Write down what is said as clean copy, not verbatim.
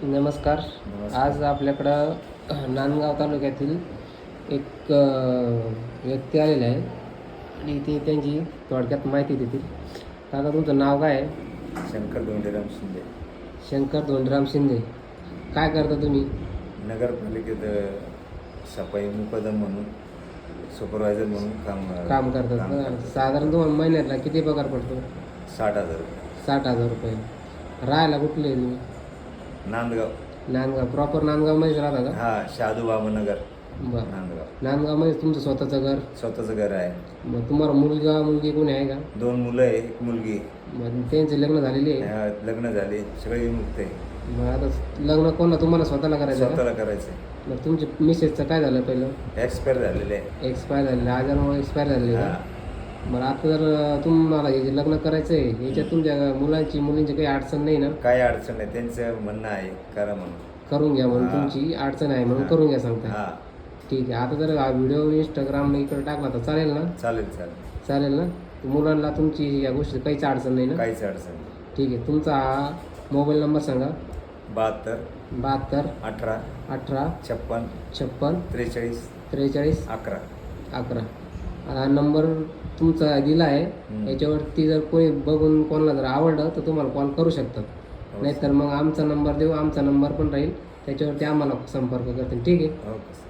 नमस्कार. नमस्कार. आज आपल्याकडं नांदगाव तालुक्यातील एक व्यक्ती आलेला आहे आणि ते त्यांची थोडक्यात माहिती देतील. दादा, तुमचं नाव काय आहे? शंकर धोंडीराम शिंदे. शंकर धोंडीराम शिंदे. काय करता तुम्ही? नगरपालिकेत सफाई मुकदम म्हणून सुपरवायझर म्हणून काम करतात काम ना? करतो. साधारण तुम्हाला महिन्याला किती पगार पडतो? 60,000 रुपये. 60,000 रुपये. राहायला कुठले आहे तुम्ही? नांदगाव. नांदगाव प्रॉपर नांदगावमध्येच राहता का? हा, शादू बाबानगर बरं. नांदगाव. नांदगावमध्येच तुमचं स्वतःचं घर? स्वतःचं घर आहे. मग तुम्हाला मुलगा मुलगी कोणी आहे का? 2 मुलं आहे, 1 मुलगी. मग त्यांचे लग्न झालेली आहे? लग्न झाले, सगळे विमुक्त आहे. मग आता लग्न कोणाला, तुम्हाला स्वतःला करायचं का? स्वतःला करायचं. मग तुमच्या मिसेसचं काय झालं पहिलं? एक्सपायर झालेले आहे. एक्सपायर झालेलं, आजारामुळे एक्सपायर झालेले हा. का? मग आता जर तुम्हाला हे जे लग्न करायचं आहे याच्यात तुमच्या मुलींची काही अडचण नाही ना? काही अडचण नाही, त्यांचं म्हणणं आहे करा म्हणून. करून घ्या म्हणून. हा. तुमची अडचण आहे म्हणून हा. करून घ्या सांगता. हा, ठीक आहे. आता जर हा व्हिडिओ इंस्टाग्राम इकडे टाकला तर चालेल ना? चालेल चालेल. चालेल ना? मुलांना तुमची या गोष्टी काहीच अडचण नाही ना? काहीच अडचण नाही. ठीक आहे. तुमचा हा मोबाईल नंबर सांगा. 72 72 18 18 56 56 43 43 11. 11. हा नंबर तुमचा दिला आहे. याच्यावरती जर कोणी बघून कोणाला जर आवडलं तर तुम्हाला कॉल करू शकतात. नाहीतर मग आमचा नंबर देऊ, आमचा नंबर पण राहील, त्याच्यावरती आम्हाला संपर्क करतील. ठीक आहे. ओके.